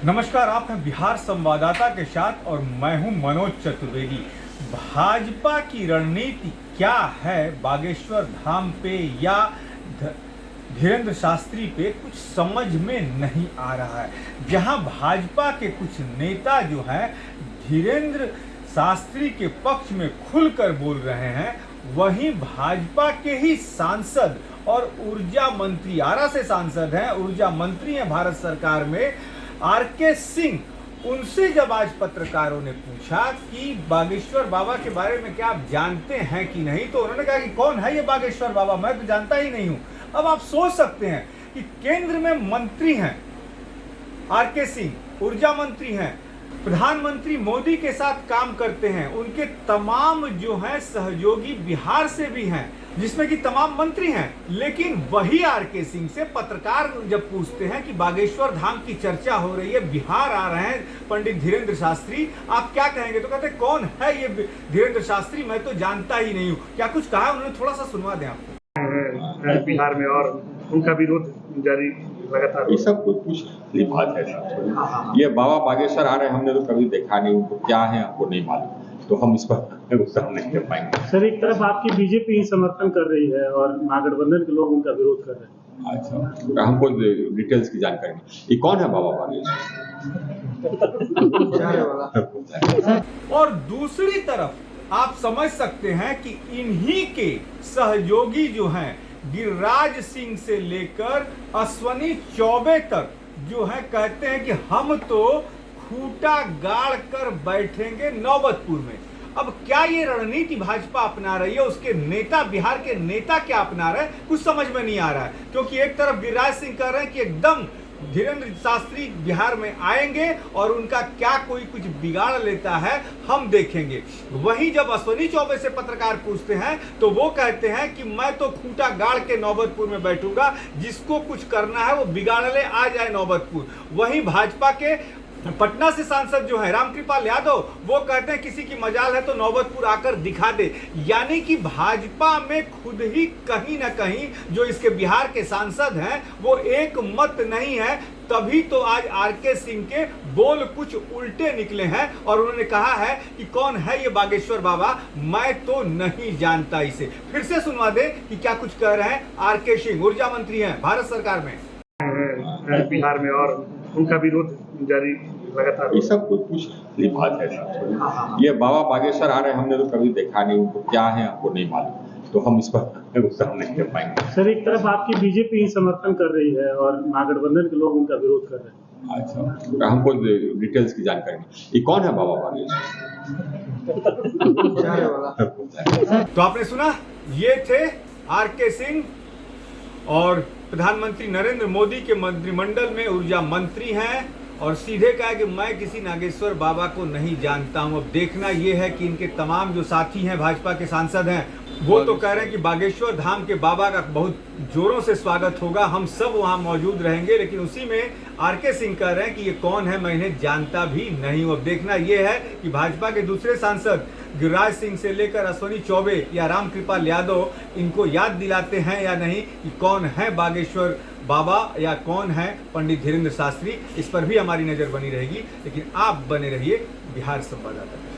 नमस्कार, आप हैं बिहार संवाददाता के साथ और मैं हूं मनोज चतुर्वेदी। भाजपा की रणनीति क्या है बागेश्वर धाम पे या धीरेन्द्र शास्त्री पे कुछ समझ में नहीं आ रहा है। जहां भाजपा के कुछ नेता जो हैं धीरेन्द्र शास्त्री के पक्ष में खुलकर बोल रहे हैं, वहीं भाजपा के ही सांसद और ऊर्जा मंत्री, आरा से सांसद हैं, ऊर्जा मंत्री हैं भारत सरकार में, आरके सिंह, उनसे जब आज पत्रकारों ने पूछा कि बागेश्वर बाबा के बारे में क्या आप जानते हैं कि नहीं, तो उन्होंने कहा कि कौन है ये बागेश्वर बाबा, मैं तो जानता ही नहीं हूं। अब आप सोच सकते हैं कि केंद्र में मंत्री हैं आरके सिंह, ऊर्जा मंत्री हैं, प्रधानमंत्री मोदी के साथ काम करते हैं, उनके तमाम जो हैं सहयोगी बिहार से भी हैं, जिसमें कि तमाम मंत्री हैं। लेकिन वही आरके सिंह से पत्रकार जब पूछते हैं कि बागेश्वर धाम की चर्चा हो रही है, बिहार आ रहे हैं पंडित धीरेन्द्र शास्त्री, आप क्या कहेंगे? तो कहते हैं कौन है ये धीरेन्द्र शास्त्री, मैं तो जानता ही नहीं हूँ। क्या कुछ कहा उन्होंने, थोड़ा सा सुनवा दें आपको। बिहार में और उनका विरोध जारी लगातार, ये सब कुछ बात है। ये बाबा बागेश्वर आ रहे हैं, हमने तो कभी देखा नहीं, उनको क्या है हमको नहीं मालूम, तो हम इस पर उत्तर नहीं दे पाएंगे। सर, एक तरफ आपकी बीजेपी ही समर्थन कर रही है और महागठबंधन के लोग उनका विरोध कर रहे हैं। अच्छा, हमको डिटेल्स की जानकारी नहीं। ये कौन है बाबा बागेश्वर? और दूसरी तरफ आप समझ सकते हैं कि इन्हीं के सहयोगी जो हैं गिरिराज सिंह से लेकर अश्वनी चौबे तक जो है, कहते हैं कि हम तो खूंटा गाड़ कर बैठेंगे नौबतपुर में। अब क्या ये रणनीति भाजपा अपना रही है, उसके नेता, बिहार के नेता क्या अपना रहे हैं, कुछ समझ में नहीं आ रहा है। क्योंकि एक तरफ गिरिराज सिंह कह रहे हैं कि एकदम धीरेन्द्र शास्त्री बिहार में आएंगे और उनका क्या कोई कुछ बिगाड़ लेता है हम देखेंगे। वहीं जब अश्वनी चौबे से पत्रकार पूछते हैं तो वो कहते हैं कि मैं तो खूंटा गाड़ के नौबतपुर में बैठूंगा, जिसको कुछ करना है वो बिगाड़ ले, आ जाए नौबतपुर। वहीं भाजपा के पटना से सांसद जो है रामकृपाल यादव, वो कहते हैं किसी की मजाल है तो नौबतपुर आकर दिखा दे। यानी कि भाजपा में खुद ही कहीं ना कहीं जो इसके बिहार के सांसद हैं वो एक मत नहीं है। तभी तो आज आरके सिंह के बोल कुछ उल्टे निकले हैं और उन्होंने कहा है कि कौन है ये बागेश्वर बाबा, मैं तो नहीं जानता इसे। फिर से सुनवा दे कि क्या कुछ कह रहे हैं आरके सिंह, ऊर्जा मंत्री हैं भारत सरकार में। बिहार में और उनका विरोध जारी लगातार, ये सब कुछ बात है। ये बाबा बागेश्वर आ रहे हैं, हमने तो कभी देखा नहीं, उनको क्या है हमको नहीं मालूम, तो हम इस पर उत्तर नहीं दे पाएंगे। सर, एक तरफ आपकी बीजेपी ही समर्थन कर रही है और महागठबंधन के लोग उनका विरोध कर रहे हैं। अच्छा, हमको डिटेल्स की जानकारी नहीं। ये कौन है बाबा बागेश्वर? तो आपने सुना, ये थे आरके सिंह और प्रधानमंत्री नरेंद्र मोदी के मंत्रिमंडल में ऊर्जा मंत्री हैं, और सीधे कहा कि मैं किसी नागेश्वर बाबा को नहीं जानता हूं। अब देखना यह है कि इनके तमाम जो साथी हैं भाजपा के सांसद हैं वो तो कह रहे हैं कि बागेश्वर धाम के बाबा का बहुत जोरों से स्वागत होगा, हम सब वहां मौजूद रहेंगे। लेकिन उसी में आरके सिंह कह रहे हैं कि ये कौन है, मैं इन्हें जानता भी नहीं हूं। अब देखना यह है कि भाजपा के दूसरे सांसद गिरिराज सिंह से लेकर अश्वनी चौबे या रामकृपाल यादव इनको याद दिलाते हैं या नहीं कि कौन है बागेश्वर बाबा या कौन है पंडित धीरेन्द्र शास्त्री। इस पर भी हमारी नजर बनी रहेगी। लेकिन आप बने रहिए बिहार संवाददाता।